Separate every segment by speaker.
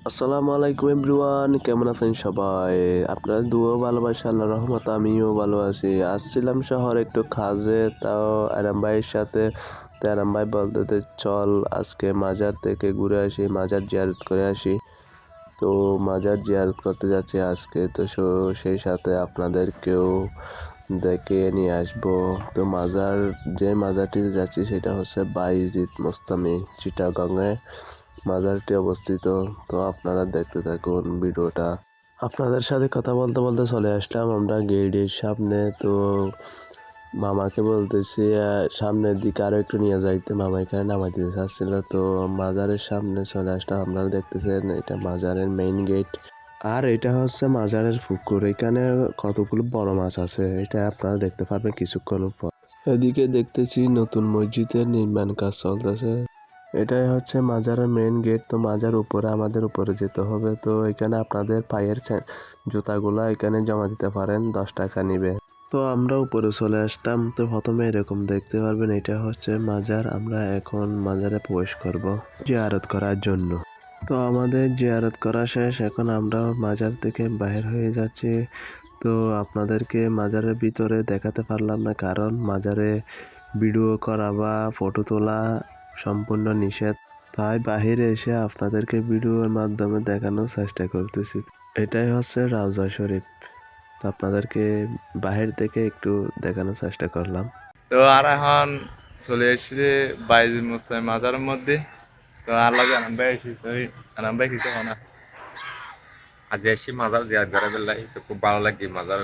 Speaker 1: আসসালামু আলাইকুম এভরিওয়ান, কেমন আছেন সবাই? আপনার দোয়া ভালোবাসা আল্লাহর রহমতে আমিও ভালো আছি। আসছিলাম শহরে একটু কাজে, তাও আরাম ভাইয়ের সাথে। তো আরাম ভাই বলতে চল আজকে মাজার থেকে ঘুরে আসি, মাজার জিয়ারত করে আসি। তো মাজার জিয়ারত করতে যাচ্ছি আজকে, তো সেই সাথে আপনাদেরকেও দেখে নিয়ে আসবো। তো যে মাজারটিতে যাচ্ছি সেটা হচ্ছে বাইজিদ মোস্তামি, চিটাগাংয়ে মাজারটি অবস্থিত। তো আপনারা দেখতে থাকুন ভিডিওটা। আপনাদের সাথে কথা বলতে বলতে চলে আসলাম আমরা গেটের সামনে। তো মামাকে বলতেছি সামনের দিকে আরো একটু নিয়ে যাইতে, মামা এখানে নামাইতে চাচ্ছিল। তো মাজারের সামনে চলে আসলাম, আপনারা দেখতেছেন এটা মাজারের মেইন গেট। আর এটা হচ্ছে মাজারের পুকুর, এখানে কতগুলো বড় মাছ আছে এটা আপনারা দেখতে পারবেন কিছুক্ষণ পর। এদিকে দেখতেছি নতুন মসজিদের নির্মাণ কাজ চলতেছে। এটাই হচ্ছে মাজারের মেইন গেট। তো মাজার উপরে আমাদের উপরে যেতে হবে। তো এখানে আপনাদের পায়ের জুতাগুলা এখানে জমা দিতে পারেন, 10 টাকা নিবে। তো আমরা উপরে চলে আসলাম। তো প্রথমে এরকম দেখতে পারবেন, এটা হচ্ছে মাজার। আমরা এখন মাজারে প্রবেশ করব জিয়ারত করার জন্য। তো আমাদের জিয়ারত করা শেষ, এখন আমরা মাজার থেকে বাহির হয়ে যাচ্ছি। তো আপনাদেরকে মাজারের ভিতরে দেখাতে পারলাম না, কারণ মাজারে ভিডিও করা বা ফটো তোলা সম্পূর্ণ নিষেধ। তাই বাহিরে এসে আপনাদেরকে ভিডিওর মাধ্যমে দেখানোর চেষ্টা করতেছি। এটাই হচ্ছে রাউজা শরীফ। তো আপনাদেরকে বাহির থেকে একটু দেখানোর চেষ্টা করলাম।
Speaker 2: তো আর এখন চলে এসেছি বাইজিদ মুস্তামি মাজারের মধ্যে। তো আর লাগে আনন্দ এসেছি, আনন্দ কিছু হয় না। আজ এসি মাজার জিয়ার ঘরে বেলাই তো খুব ভালো লাগে। মাজার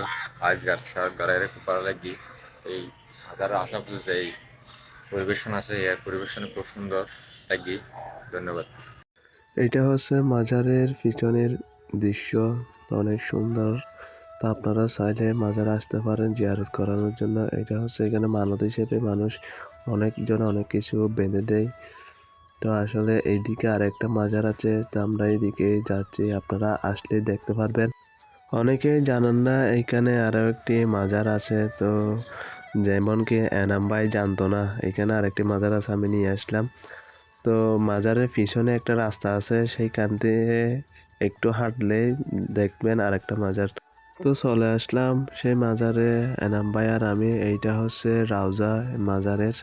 Speaker 2: আজগার শহর ঘরে খুব ভালো লাগে। এই মাজার আশা করছে এই পরিবেশন আছে, এর পরিবেশন খুব সুন্দর লাগে। ধন্যবাদ।
Speaker 1: এটা হচ্ছে মাজারের পিছনের দৃশ্য, অনেক সুন্দর। তা আপনারা চাইলে মাজারে আসতে পারেন জিয়ারত করানোর জন্য। এটা হচ্ছে এখানে মানত হিসেবে মানুষ অনেকজন অনেক কিছু বেঁধে দেয়। তো আসলে এইদিকে আরেকটা মাজার আছে, তো আমরা এইদিকে যাচ্ছি, আপনারা আসলে দেখতে পারবেন। অনেকেই জানেন না এখানে আরো একটি মাজার আছে। তো যেমন কি এনাম ভাই জানতো না এখানে আরেকটি মাজার আছে, আমি নিয়ে আসলাম। তো মাজারের পিছনে একটা রাস্তা আছে, সেইখান দিয়ে একটু হাঁটলেই দেখবেন আরেকটা মাজার। তো চলে আসলাম সেই মাজারে, এনাম ভাই আর আমি। এইটা হচ্ছে রাউজা মাজারের।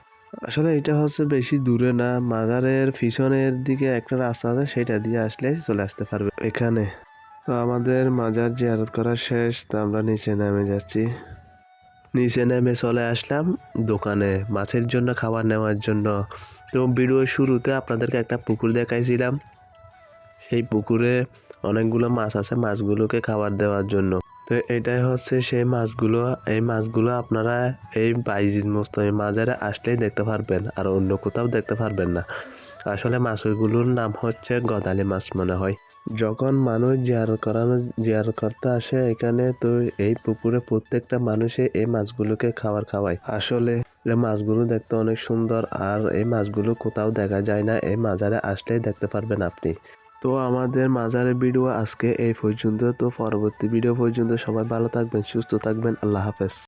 Speaker 1: আসলে এটা হচ্ছে বেশি দূরে না, মাজারের পিছনের দিকে একটা রাস্তা আছে, সেটা দিয়ে আসলে চলে আসতে পারবে এখানে। তো আমাদের মাজার জিয়ারত করা শেষ, তো আমরা নিচে নেমে যাচ্ছি। নিচে নেমে চলে আসলাম দোকানে মাছের জন্য খাবার নেওয়ার জন্য। তো ভিডিওর শুরুতে আপনাদেরকে একটা পুকুর দেখাইছিলাম, সেই পুকুরে অনেকগুলো মাছ আছে, মাছগুলোকে খাবার দেওয়ার জন্য। তো এটাই হচ্ছে সেই মাছগুলো। এই মাছগুলো আপনারা এই বাইজিদ মোস্তামি মাজারে আসলেই দেখতে পারবেন, আর অন্য কোথাও দেখতে পারবেন না। আসলে মাছগুলোর নাম হচ্ছে গদালি মাছ মনে হয়। যখন মানুষ জিয়ারত করতে আসে এখানে, তো এই পুকুরে প্রত্যেকটা মানুষে এই মাছগুলোকে খাবার খাওয়ায়। আসলে এই মাছগুলো দেখতে অনেক সুন্দর, আর এই মাছগুলো কোথাও দেখা যায় না, এই মাজারে আসলেই দেখতে পারবেন আপনি। তো আমাদের মাজারের ভিডিও আজকে এই পর্যন্ত। তো পরবর্তী ভিডিও পর্যন্ত সবাই ভালো থাকবেন, সুস্থ থাকবেন, আল্লাহ হাফেজ।